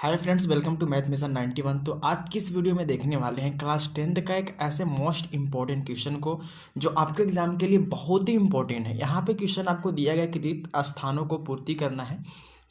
Hi friends, welcome to math mission 91। तो आज की इस वीडियो में देखने वाले हैं क्लास 10th का एक ऐसे मोस्ट इंपॉर्टेंट क्वेश्चन को जो आपके एग्जाम के लिए बहुत ही इंपॉर्टेंट है। यहाँ पे क्वेश्चन आपको दिया गया कि रिक्त स्थानों को पूर्ति करना है।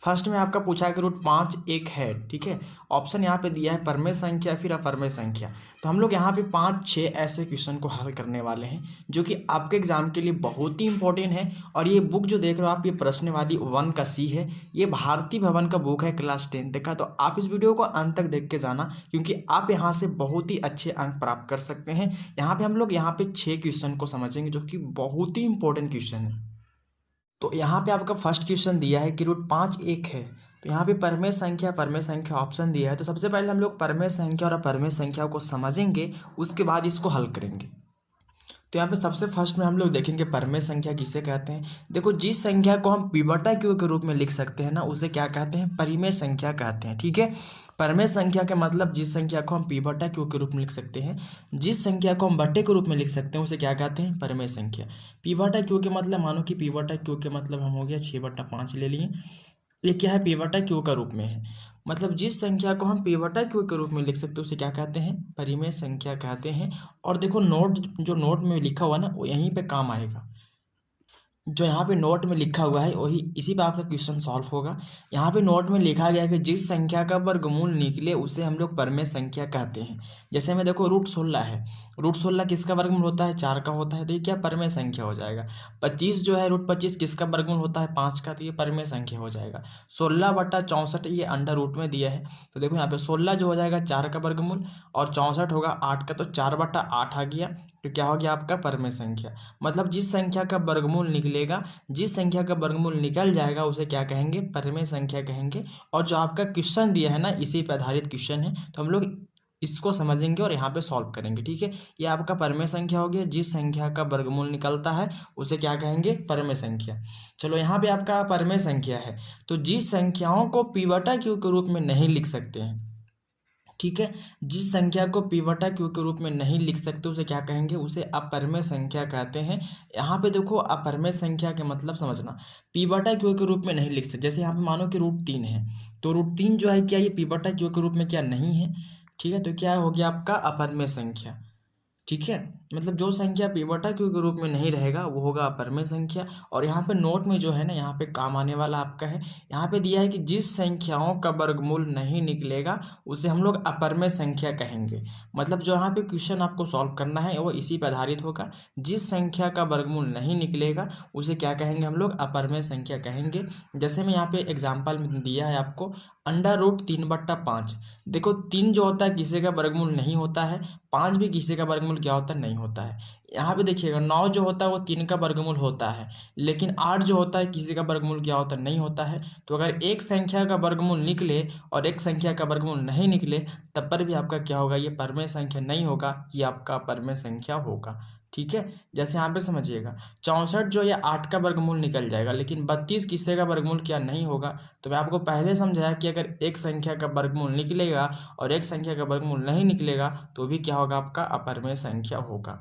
फर्स्ट में आपका पूछा है कि रूट 5 एक है, ठीक है। ऑप्शन यहाँ पे दिया है परमेय संख्या फिर अपरमेय संख्या। तो हम लोग यहाँ पे 5-6 ऐसे क्वेश्चन को हल करने वाले हैं जो कि आपके एग्जाम के लिए बहुत ही इंपॉर्टेंट है। और ये बुक जो देख रहे हो आप, ये प्रश्नवादी 1 का सी है। ये भारती भवन का बुक है क्लास 10th का। तो आप इस वीडियो को अंत तक देख के जाना, क्योंकि आप यहाँ से बहुत ही अच्छे अंक प्राप्त कर सकते हैं। यहाँ पे हम लोग यहाँ पे 6 क्वेश्चन को समझेंगे जो कि बहुत ही इंपॉर्टेंट क्वेश्चन है। तो यहाँ पे आपका फर्स्ट क्वेश्चन दिया है कि रूट 5 एक है। तो यहाँ पे परमेय संख्या ऑप्शन दिया है। तो सबसे पहले हम लोग परमेय संख्या और अपरमेय संख्या को समझेंगे, उसके बाद इसको हल करेंगे। तो यहाँ पे सबसे फर्स्ट में हम लोग देखेंगे परमेय संख्या किसे कहते हैं। देखो, जिस संख्या को हम पी बटा क्यू के रूप में लिख सकते हैं ना, उसे क्या कहते हैं? परिमेय संख्या कहते हैं, ठीक है। परमेय संख्या के मतलब जिस संख्या को हम पी बटा क्यू के रूप में लिख सकते हैं, जिस संख्या को हम बट्टे के रूप में लिख सकते हैं, उसे क्या कहते हैं? परमेय संख्या। पी बटा क्यू के मतलब, मानो कि पी बटा क्यू के मतलब हम हो गया 6/5 ले लिए। ये क्या है? पी बटा क्यू का रूप में है। मतलब जिस संख्या को हम पी बटा क्यू के रूप में लिख सकते हैं उसे क्या कहते हैं? परिमेय संख्या कहते हैं। और देखो, नोट जो नोट में लिखा हुआ ना, वो यहीं पे काम आएगा। जो यहाँ पे नोट में लिखा हुआ है वही इसी पे आपका क्वेश्चन सॉल्व होगा। यहाँ पे नोट में लिखा गया है कि जिस संख्या का वर्गमूल निकले उसे हम लोग परमेय संख्या कहते हैं। जैसे में देखो, रूट 16 है। रूट 16 किसका वर्गमूल होता है? 4 का होता है। तो ये क्या? परमेय संख्या हो जाएगा। 25 जो है, रूट 25 किसका वर्गमूल होता है? 5 का। तो ये परमेय संख्या हो जाएगा। 16/64 ये अंडर रूट में दिया है। तो देखो यहाँ पे 16 जो हो जाएगा 4 का वर्गमूल, और 64 होगा 8 का। तो 4/8 आ गया। तो क्या हो गया आपका? परमेय संख्या। मतलब जिस संख्या का वर्गमूल निकलेगा, जिस संख्या का वर्गमूल निकल जाएगा उसे क्या कहेंगे? परमेय संख्या कहेंगे। और जो आपका क्वेश्चन दिया है ना, इसी पे आधारित क्वेश्चन है, तो हम लोग इसको समझेंगे और यहाँ पे सॉल्व करेंगे, ठीक है। ये आपका परमेय संख्या हो गया। जिस संख्या का वर्गमूल निकलता है उसे क्या कहेंगे? परमेय संख्या। चलो, यहाँ पे आपका परमेय संख्या है। तो जिस संख्याओं को पी बटा क्यू के रूप में नहीं लिख सकते हैं, ठीक है, जिस संख्या को पी बटा क्यू के रूप में नहीं लिख सकते उसे क्या कहेंगे? उसे अपरमेय संख्या कहते हैं। यहाँ पे देखो, अपरमेय संख्या के मतलब समझना, पी बटा क्यू के रूप में नहीं लिख सकते। जैसे यहाँ पे मानो कि रूट 3 है, तो रूट 3 जो है क्या, ये पी बटा क्यू के रूप में क्या नहीं है? ठीक है, तो क्या हो गया आपका? अपरमेय संख्या, ठीक है। मतलब जो संख्या पी बटा क्यू के रूप में नहीं रहेगा वो होगा अपरमेय संख्या। और यहाँ पे नोट में जो है ना, यहाँ पे काम आने वाला आपका है। यहाँ पे दिया है कि जिस संख्याओं का वर्गमूल नहीं निकलेगा उसे हम लोग अपरमेय संख्या कहेंगे। मतलब जो यहाँ पे क्वेश्चन आपको सॉल्व करना है वो इसी पर आधारित होगा। जिस संख्या का वर्गमूल नहीं निकलेगा उसे क्या कहेंगे? हम लोग अपरमेय संख्या कहेंगे। जैसे मैं यहाँ पे एग्जाम्पल में दिया है आपको, अंडर रूट 3/5। देखो, 3 जो होता है किसी का वर्गमूल नहीं होता है, 5 भी किसी का वर्गमूल क्या होता है? नहीं होता है। यहाँ पे देखिएगा, 9 जो होता है वो 3 का वर्गमूल होता है, लेकिन 8 जो होता है किसी का वर्गमूल क्या होता है? नहीं होता है। तो अगर एक संख्या का वर्गमूल निकले और एक संख्या का वर्गमूल नहीं निकले, तब पर भी आपका क्या होगा? ये परमेय संख्या नहीं होगा, ये आपका परमेय संख्या होगा, ठीक है। जैसे यहाँ पे समझिएगा, 64 जो ये 8 का वर्गमूल निकल जाएगा, लेकिन 32 किसी का वर्गमूल क्या नहीं होगा। तो मैं आपको पहले समझाया कि अगर एक संख्या का वर्गमूल निकलेगा और एक संख्या का वर्गमूल नहीं निकलेगा तो भी क्या होगा? आपका अपरमेय संख्या होगा,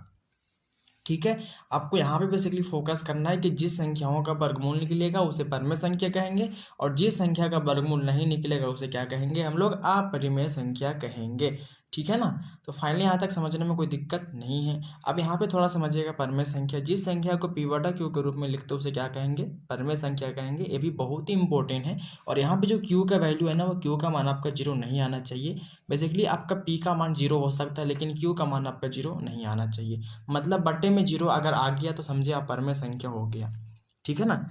ठीक है। आपको यहाँ पे बेसिकली फोकस करना है कि जिस संख्याओं का वर्गमूल निकलेगा उसे परमेय संख्या कहेंगे, और जिस संख्या का वर्गमूल नहीं निकलेगा उसे क्या कहेंगे? हम लोग अपरिमेय संख्या कहेंगे, ठीक है ना। तो फाइनली यहाँ तक समझने में कोई दिक्कत नहीं है। अब यहाँ पे थोड़ा समझिएगा, परमेय संख्या, जिस संख्या को पी बटा क्यू के रूप में लिखते हैं उसे क्या कहेंगे? परमेय संख्या कहेंगे। ये भी बहुत ही इंपॉर्टेंट है। और यहाँ पे जो क्यू का वैल्यू है ना, वो क्यू का मान आपका 0 नहीं आना चाहिए। बेसिकली आपका पी का मान 0 हो सकता है, लेकिन क्यू का मान आपका 0 नहीं आना चाहिए। मतलब बट्टे में 0 अगर आ गया तो समझिए आप परमेय संख्या हो गया, ठीक है ना।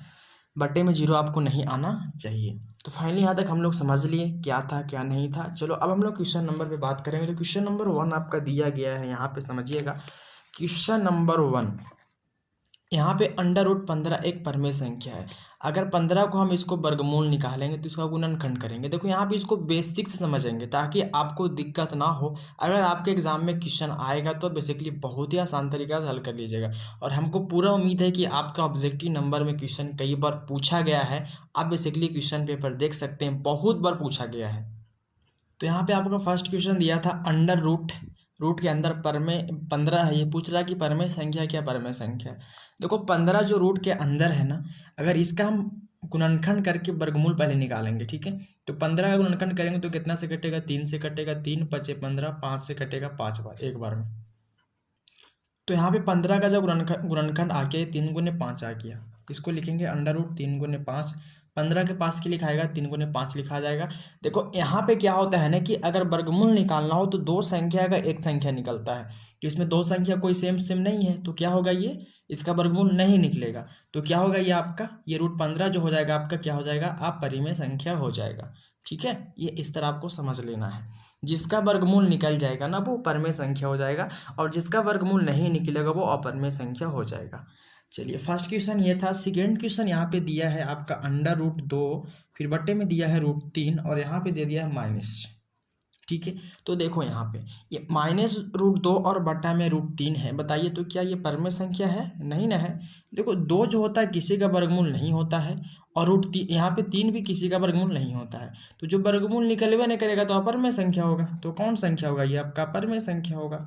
बट्टे में 0 आपको नहीं आना चाहिए। तो फाइनली यहाँ तक हम लोग समझ लिए क्या था क्या नहीं था। चलो, अब हम लोग क्वेश्चन नंबर पे बात करेंगे। तो क्वेश्चन नंबर 1 आपका दिया गया है, यहाँ पे समझिएगा। क्वेश्चन नंबर 1, यहाँ पे अंडर रूट 15 एक परमेय संख्या है। अगर 15 को हम इसको वर्गमूल निकालेंगे तो इसका गुणनखंड करेंगे। देखो, यहाँ पे इसको बेसिक से समझेंगे ताकि आपको दिक्कत ना हो। अगर आपके एग्जाम में क्वेश्चन आएगा तो बेसिकली बहुत ही आसान तरीका से हल कर लीजिएगा। और हमको पूरा उम्मीद है कि आपका ऑब्जेक्टिव नंबर में क्वेश्चन कई बार पूछा गया है। आप बेसिकली क्वेश्चन पेपर देख सकते हैं, बहुत बार पूछा गया है। तो यहाँ पे आपका फर्स्ट क्वेश्चन दिया था अंडर रूट, रूट के अंदर परमेय 15 है। ये पूछ रहा कि परमेय संख्या क्या? परमेय संख्या। देखो, 15 जो रूट के अंदर है ना, अगर इसका हम गुणनखंड करके वर्गमूल पहले निकालेंगे, ठीक है। तो 15 का गुणनखंड करेंगे तो कितना से कटेगा, 3 से कटेगा, 3 5 15, 5 से कटेगा 5 बार, एक बार में। तो यहाँ पे 15 का जब गुणनखंड आ गया, 3 गुने 5 आ गया, इसको लिखेंगे अंडर रूट 3 गुने 5। 15 के पास के लिखाएगा, 3 गुने 5 लिखा जाएगा। देखो यहाँ पे क्या होता है ना कि अगर वर्गमूल निकालना हो तो दो संख्या का एक संख्या निकलता है, तो इसमें दो संख्या कोई सेम सेम नहीं है, तो क्या होगा, ये इसका वर्गमूल नहीं निकलेगा। तो क्या होगा, ये आपका ये रूट 15 जो हो जाएगा आपका क्या हो जाएगा, अपरिमेय संख्या हो जाएगा, ठीक है। ये इस तरह आपको समझ लेना है। जिसका वर्गमूल निकल जाएगा ना वो परिमेय संख्या हो जाएगा, और जिसका वर्गमूल नहीं निकलेगा वो अपरिमेय संख्या हो जाएगा। चलिए फर्स्ट क्वेश्चन ये था। सेकेंड क्वेश्चन यहाँ पे दिया है आपका अंडर रूट 2, फिर बट्टे में दिया है रूट 3, और यहाँ पे दे दिया है माइनस, ठीक है। तो देखो यहाँ पे ये माइनस रूट 2 और बट्टा में रूट 3 है, बताइए तो क्या ये परिमेय संख्या है, नहीं ना है। देखो 2 जो होता है किसी का वर्गमूल नहीं होता है, और रूट यहाँ पे 3 भी किसी का वर्गमूल नहीं होता है, तो जो वर्गमूल निकलवे नहीं करेगा तो अपरिमेय संख्या होगा। तो कौन संख्या होगा, ये आपका अपरिमेय संख्या होगा,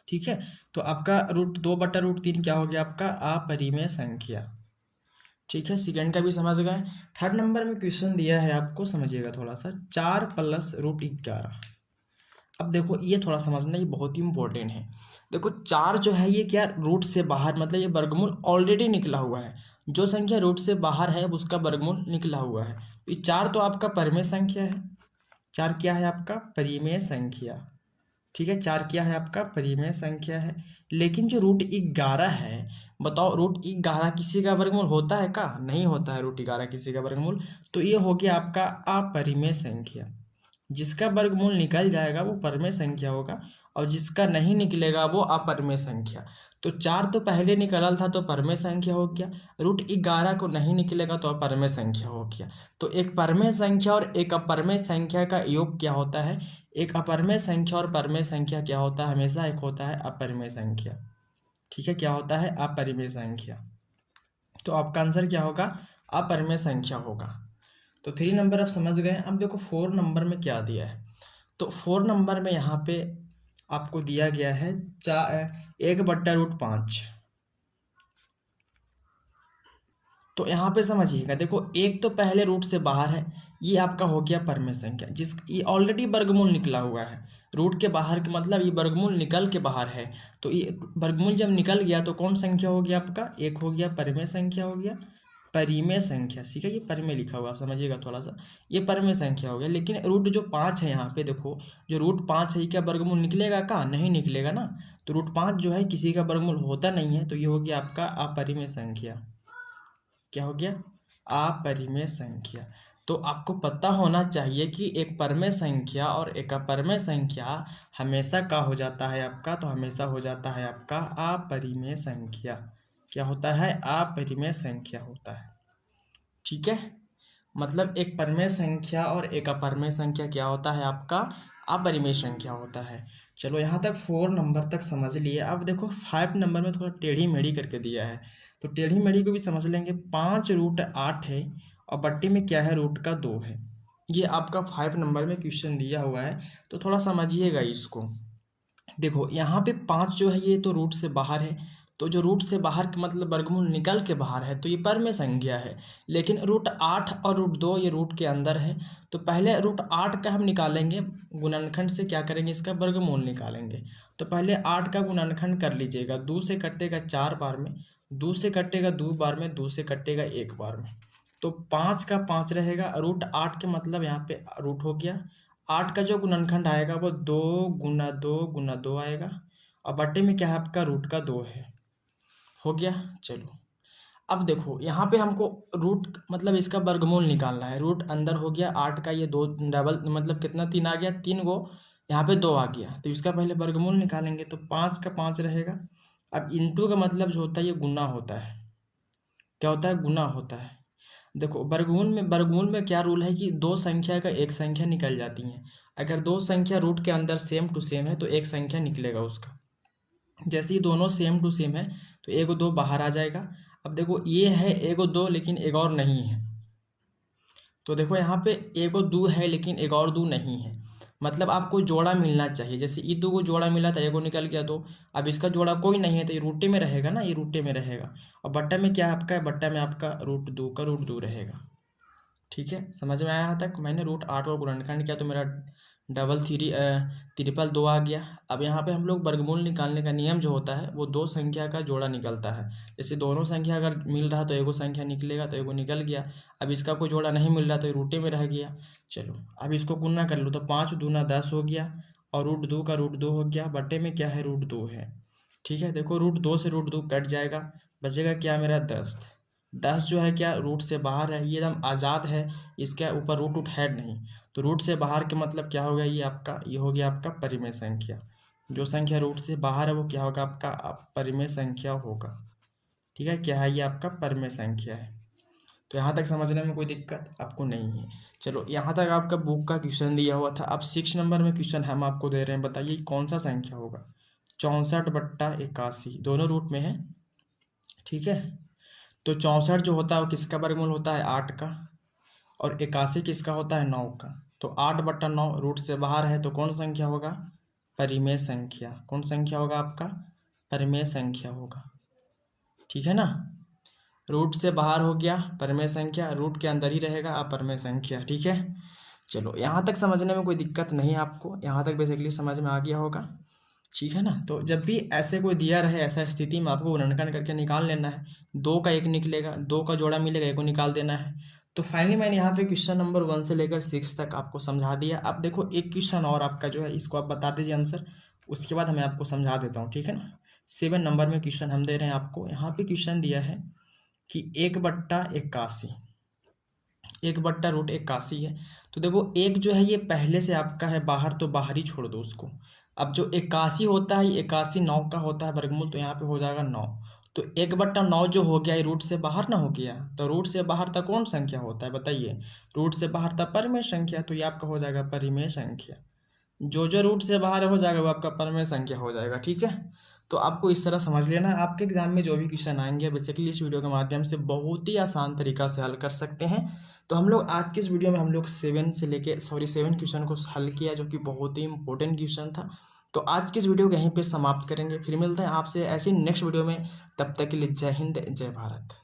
ठीक है। तो आपका रूट 2 बट्टा रूट 3 क्या हो गया, आपका अपरिमेय संख्या, ठीक है। सेकेंड का भी समझ गए। थर्ड नंबर में क्वेश्चन दिया है आपको, समझिएगा थोड़ा सा, 4 प्लस रूट 11। अब देखो ये थोड़ा समझना, ये बहुत ही इंपॉर्टेंट है। देखो 4 जो है ये क्या, रूट से बाहर, मतलब ये वर्गमूल ऑलरेडी निकला हुआ है। जो संख्या रूट से बाहर है उसका वर्गमूल निकला हुआ है। ये 4 तो आपका परिमेय संख्या है। 4 क्या है आपका, परिमेय संख्या, ठीक है। 4 क्या है आपका, परिमेय संख्या है। लेकिन जो रूट 11 है, बताओ रूट 11 किसी का वर्गमूल होता है का, नहीं होता है रूट 11 किसी का वर्गमूल। तो ये हो गया आपका अपरिमेय संख्या। जिसका वर्गमूल निकल जाएगा वो परिमेय संख्या होगा, और जिसका नहीं निकलेगा वो अपरिमेय संख्या। तो 4 तो पहले निकला था तो परिमेय संख्या हो गया, रूट 11 को नहीं निकलेगा तो अपरिमेय संख्या हो गया। तो एक परिमेय संख्या और एक अपरिमेय संख्या का योग क्या होता है, एक अपरिमेय संख्या और परिमेय संख्या क्या होता है, हमेशा एक होता है अपरिमेय संख्या, ठीक है। क्या होता है, अपरिमेय संख्या। तो आपका आंसर क्या होगा, अपरिमेय संख्या होगा। तो 3 नंबर आप समझ गए। अब देखो 4 नंबर में क्या दिया है। तो 4 नंबर में यहाँ पे आपको दिया गया है 1 बट्टा रूट 5। तो यहाँ पे समझिएगा, देखो एक तो पहले रूट से बाहर है, ये आपका हो गया परिमेय संख्या, जिस ये ऑलरेडी वर्गमूल निकला हुआ है। रूट के बाहर के मतलब ये वर्गमूल निकल के बाहर है, तो ये वर्गमूल जब निकल गया तो कौन संख्या हो गया आपका, एक हो गया परिमेय संख्या हो गया, परिमेय संख्या, ठीक है। ये परिमेय लिखा हुआ आप समझिएगा थोड़ा सा, ये परिमेय संख्या हो गया। लेकिन रूट जो 5 है यहाँ पे देखो, जो रूट 5 है ये क्या वर्गमूल निकलेगा का, नहीं निकलेगा ना। तो रूट 5 जो है किसी का वर्गमूल होता नहीं है, तो ये हो गया आपका अपरिमेय संख्या। क्या हो गया, अपरिमेय संख्या। तो आपको पता होना चाहिए कि एक परिमेय संख्या और एक अपरिमेय संख्या हमेशा का हो जाता है आपका, तो हमेशा हो जाता है आपका अपरिमेय संख्या। क्या होता है, अपरिमेय संख्या होता है, ठीक है। मतलब एक परिमेय संख्या और एक अपरिमेय संख्या क्या होता है आपका, अपरिमेय संख्या होता है। चलो यहाँ तक 4 नंबर तक समझ लिए। अब देखो 5 नंबर में थोड़ा टेढ़ी मेढ़ी करके दिया है, तो टेढ़ी मेढ़ी को भी समझ लेंगे। 5 रूट 8 है और बट्टी में क्या है, रूट का 2 है। ये आपका 5 नंबर में क्वेश्चन दिया हुआ है, तो थोड़ा समझिएगा इसको। देखो यहाँ पे 5 जो है ये तो रूट से बाहर है, तो जो रूट से बाहर का मतलब वर्गमूल निकल के बाहर है, तो ये परिमेय संख्या है। लेकिन रूट 8 और रूट 2 ये रूट के अंदर है, तो पहले रूट 8 का हम निकालेंगे, गुणनखंड से क्या करेंगे, इसका वर्गमूल निकालेंगे। तो पहले 8 का गुणनखंड कर लीजिएगा, 2 से कटेगा 4 बार में, 2 से कटेगा 2 बार में, 2 से कटेगा 1 बार में। तो 5 का 5 रहेगा, रूट 8 के मतलब यहाँ पे रूट हो गया। 8 का जो गुणनखंड आएगा वो 2 गुना 2 गुना 2 आएगा, और बट्टे में क्या है आपका, रूट का 2 है, हो गया। चलो अब देखो यहाँ पे हमको रूट मतलब इसका वर्गमूल निकालना है। रूट अंदर हो गया 8 का, ये 2 डबल मतलब कितना, 3 आ गया, 3 गो यहाँ पे 2 आ गया, तो इसका पहले वर्गमूल निकालेंगे। तो 5 का 5 रहेगा। अब इंटू का मतलब जो होता है ये गुना होता है। क्या होता है, गुना होता है। देखो वर्गमूल में क्या रूल है कि दो संख्या का एक संख्या निकल जाती है। अगर दो संख्या रूट के अंदर सेम टू सेम है तो एक संख्या निकलेगा उसका। जैसे ये दोनों सेम टू सेम है तो एक दो बाहर आ जाएगा। अब देखो ये है एक दो लेकिन एक और नहीं है, तो देखो यहाँ पे एक दो है लेकिन एक और दो नहीं है। मतलब आपको जोड़ा मिलना चाहिए। जैसे ये दो को जोड़ा मिला था, एगो निकल गया, तो अब इसका जोड़ा कोई नहीं है तो ये रूटे में रहेगा ना, ये रूटे में रहेगा। और बट्टा में क्या है आपका, बट्टा में आपका √2 का √2 रहेगा। ठीक है, समझ में आया यहाँ तक। मैंने √8 को गुणनखंड किया तो मेरा 332 आ गया। अब यहाँ पे हम लोग वर्गमूल निकालने का नियम जो होता है वो दो संख्या का जोड़ा निकलता है। जैसे दोनों संख्या अगर मिल रहा तो एगो संख्या निकलेगा, तो एगो निकल गया। अब इसका कोई जोड़ा नहीं मिल रहा तो ये रूटे में रह गया। चलो अब इसको गुना कर लो, तो 5 दूना 10 हो गया, और √2 का √2 हो गया, बटे में क्या है, √2 है। ठीक है, देखो √2 से √2 कट जाएगा, बचेगा क्या मेरा 10। 10 जो है क्या रूट से बाहर है, ये एकदम आज़ाद है, इसके ऊपर रूट है नहीं। तो रूट से बाहर के मतलब क्या हो गया, ये आपका, ये हो गया आपका परिमेय संख्या। जो संख्या रूट से बाहर है वो क्या होगा आपका, परिमेय संख्या होगा। ठीक है, क्या है, ये आपका परिमेय संख्या है। तो यहाँ तक समझने में कोई दिक्कत आपको नहीं है। चलो यहाँ तक आपका बुक का क्वेश्चन दिया हुआ था। अब 6 नंबर में क्वेश्चन हम आपको दे रहे हैं, बताइए कौन सा संख्या होगा। 64/81 दोनों रूट में है। ठीक है, तो 64 जो होता है वो किसका वर्गमूल होता है, 8 का, और 81 किसका होता है, 9 का। तो 8/9 रूट से बाहर है तो कौन संख्या होगा, परिमेय संख्या। कौन संख्या होगा आपका, परिमेय संख्या होगा। ठीक है ना, रूट से बाहर हो गया परिमेय संख्या, रूट के अंदर ही रहेगा अपरिमेय संख्या। ठीक है, चलो यहाँ तक समझने में कोई दिक्कत नहीं है आपको, यहाँ तक बेसिकली समझ में आ गया होगा। ठीक है ना, तो जब भी ऐसे कोई दिया रहे ऐसा स्थिति में आपको गुणनखंड करके निकाल लेना है। 2 का 1 निकलेगा, 2 का जोड़ा मिलेगा, 1 को निकाल देना है। तो फाइनली मैंने यहाँ पे क्वेश्चन नंबर 1 से लेकर 6 तक आपको समझा दिया। अब देखो एक क्वेश्चन और आपका जो है, इसको आप बता दीजिए आंसर, उसके बाद मैं आपको समझा देता हूँ। ठीक है ना, 7 नंबर में क्वेश्चन हम दे रहे हैं आपको। यहाँ पे क्वेश्चन दिया है कि 1/81, 1/√81 है। तो देखो एक जो है ये पहले से आपका है बाहर, तो बाहर ही छोड़ दो उसको। अब जो 81 होता है, 81 9 का होता है वर्गमूल, तो यहाँ पे हो जाएगा 9। तो 1/9 जो हो गया ये रूट से बाहर ना हो गया, तो रूट से बाहर तक कौन संख्या होता है बताइए, रूट से बाहर तक परिमेय संख्या। तो ये आपका हो जाएगा परिमेय संख्या। जो रूट से बाहर हो जाएगा वो आपका परिमेय संख्या हो जाएगा। ठीक है, तो आपको इस तरह समझ लेना है। आपके एग्जाम में जो भी क्वेश्चन आएंगे बेसिकली इस वीडियो के माध्यम से बहुत ही आसान तरीका से हल कर सकते हैं। तो हम लोग आज के इस वीडियो में हम लोग 7 क्वेश्चन को हल किया, जो कि बहुत ही इंपॉर्टेंट क्वेश्चन था। तो आज की इस वीडियो को यहीं पे समाप्त करेंगे, फिर मिलते हैं आपसे ऐसी नेक्स्ट वीडियो में। तब तक के लिए जय हिंद, जय भारत।